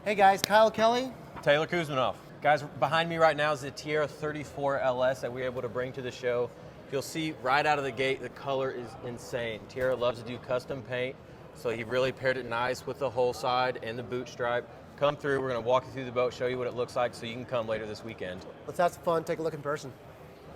Hey guys, Kyle Kelly. Taylor Kuzmanoff. Guys, behind me right now is the Tiara 34LS that we were able to bring to the show. You'll see right out of the gate, the color is insane. Tiara loves to do custom paint, so he really paired it nice with the whole side and the boot stripe. Come through, we're gonna walk you through the boat, show you what it looks like, so you can come later this weekend. Let's have some fun, take a look in person.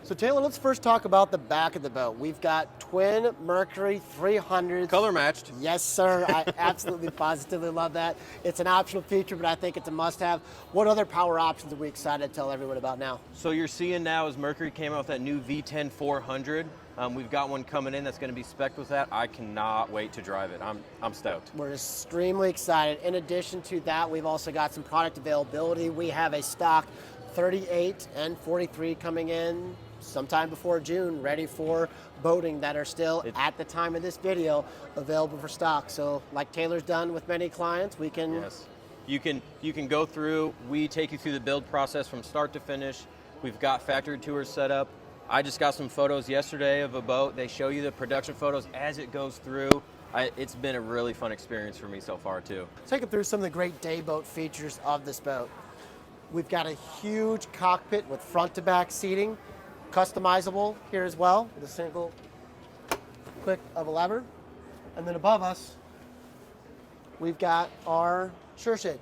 So Taylor, let's first talk about the back of the boat. We've got twin Mercury 300s. Color matched. Yes, sir. I absolutely positively love that. It's an optional feature, but I think it's a must-have. What other power options are we excited to tell everyone about now? So you're seeing now is Mercury came out with that new V10 400. We've got one coming in that's going to be spec'd with that. I cannot wait to drive it. I'm stoked. We're extremely excited. In addition to that, we've also got some product availability. We have a stock 38 and 43 coming in sometime before June, ready for boating, that are still, at the time of this video, available for stock. So like Taylor's done with many clients, we can... Yes. You can go through, we take you through the build process from start to finish. We've got factory tours set up. I just got some photos yesterday of a boat. They show you the production photos as it goes through. It's been a really fun experience for me so far too. Take it through some of the great day boat features of this boat. We've got a huge cockpit with front to back seating, customizable here as well, with a single click of a lever. And then above us, we've got our shore shade.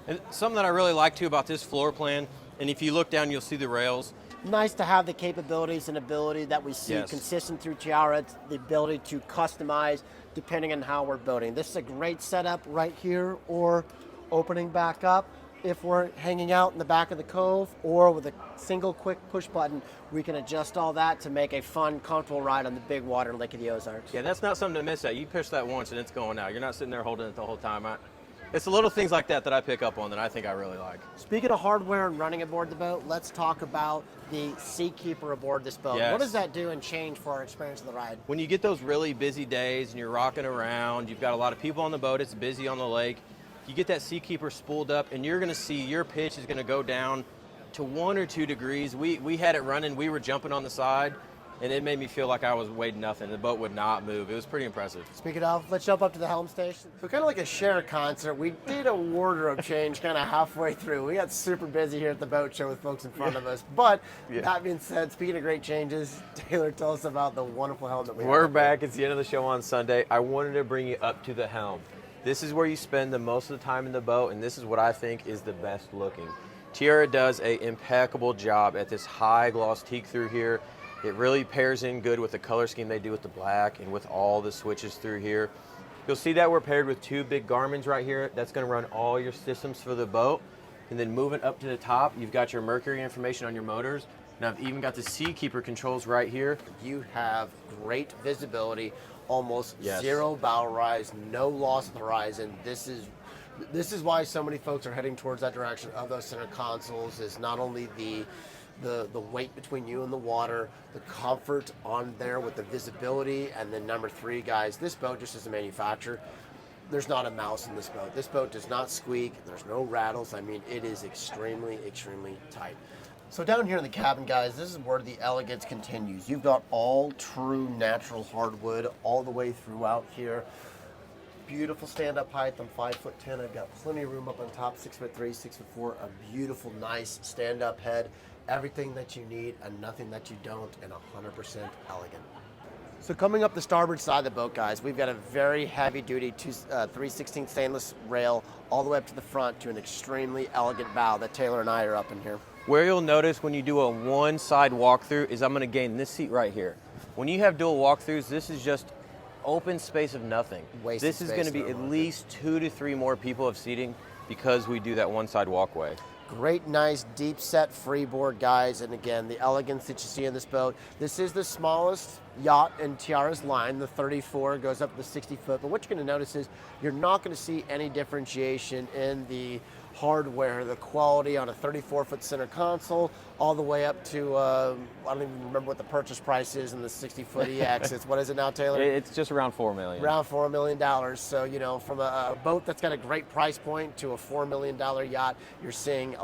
And something that I really like too about this floor plan, and if you look down, you'll see the rails. Nice to have the capabilities and ability that we see consistent through Tiara, the ability to customize depending on how we're boating. This is a great setup right here, or opening back up. If we're hanging out in the back of the cove, or with a single quick push button, we can adjust all that to make a fun, comfortable ride on the big water Lake of the Ozarks. Yeah, that's not something to miss at. You push that once and it's going out. You're not sitting there holding it the whole time. It's the little things like that that I pick up on that I think I really like. Speaking of hardware and running aboard the boat, let's talk about the SeaKeeper aboard this boat. Yes. What does that do and change for our experience of the ride? When you get those really busy days and you're rocking around, you've got a lot of people on the boat, it's busy on the lake, you get that SeaKeeper spooled up and you're gonna see your pitch is gonna go down to 1 or 2 degrees. We had it running, we were jumping on the side, and it made me feel like I was weighing nothing. The boat would not move. It was pretty impressive. Speaking of, let's jump up to the Helm station. So kind of like a share concert, we did a wardrobe change kind of halfway through. We got super busy here at the boat show with folks in front of us. But that being said, speaking of great changes, Taylor, tell us about the wonderful Helm that we have. We're back. It's the end of the show on Sunday. I wanted to bring you up to the Helm. This is where you spend the most of the time in the boat, and this is what I think is the best looking. Tiara does an impeccable job at this high gloss teak through here. It really pairs in good with the color scheme they do with the black and with all the switches through here. You'll see that we're paired with 2 big Garmins right here. That's going to run all your systems for the boat. And then moving up to the top, you've got your Mercury information on your motors. Now I've even got the SeaKeeper controls right here. You have great visibility, almost zero bow rise, no loss of the horizon. This is why so many folks are heading towards that direction of those center consoles, is not only the weight between you and the water, the comfort on there with the visibility, and then number 3, guys, this boat, just as a manufacturer, there's not a mouse in this boat. This boat does not squeak, there's no rattles. I mean, it is extremely, extremely tight. So down here in the cabin, guys, this is where the elegance continues. You've got all true natural hardwood all the way throughout here. Beautiful stand-up height. I'm 5'10". I've got plenty of room up on top, 6'3", 6'4". A beautiful, nice stand-up head. Everything that you need and nothing that you don't, and 100% elegant. So coming up the starboard side of the boat, guys, we've got a very heavy-duty 3/16 stainless rail all the way up to the front to an extremely elegant bow that Taylor and I are up in here. Where you'll notice when you do a one-side walkthrough is I'm going to gain this seat right here. When you have dual walkthroughs, this is just open space of nothing. This is going to be at least 2 to 3 more people of seating because we do that one-side walkway. Great, nice, deep set freeboard, guys. And again, the elegance that you see in this boat. This is the smallest yacht in Tiara's line. The 34 goes up to the 60 foot. But what you're going to notice is you're not going to see any differentiation in the hardware, the quality on a 34-foot center console, all the way up to, I don't even remember what the purchase price is in the 60-foot EX. It's, what is it now, Taylor? It's just around $4 million. Around $4 million. So, you know, from a boat that's got a great price point to a $4 million yacht, you're seeing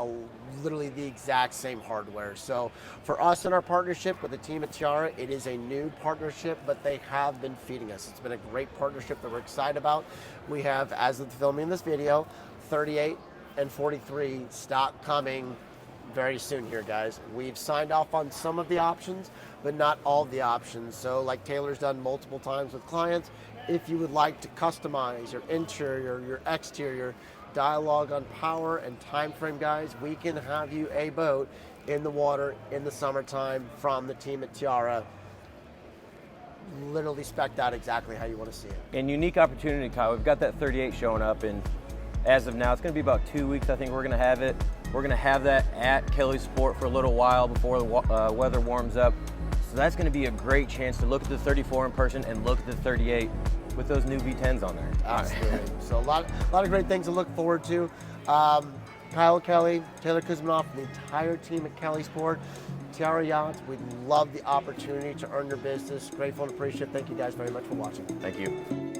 literally the exact same hardware. So for us in our partnership with the team at Tiara, it is a new partnership, but they have been feeding us. It's been a great partnership that we're excited about. We have, as of filming this video, 38 and 43 stock coming very soon here, guys. We've signed off on some of the options, but not all of the options. So like Taylor's done multiple times with clients, if you would like to customize your interior, your exterior, dialogue on power and time frame, guys, we can have you a boat in the water in the summertime from the team at Tiara. Literally spec'd out exactly how you want to see it. And unique opportunity, Kyle. We've got that 38 showing up, and as of now, it's going to be about 2 weeks. I think we're going to have it. We're going to have that at Kelly Sport for a little while before the weather warms up. So that's going to be a great chance to look at the 34 in person and look at the 38 with those new V10s on there. Absolutely. So a lot of great things to look forward to. Kyle Kelly, Taylor Kuzmanoff, and the entire team at Kelly Sport, Tiara Yachts, we'd love the opportunity to earn your business. Grateful and appreciative. Thank you guys very much for watching. Thank you.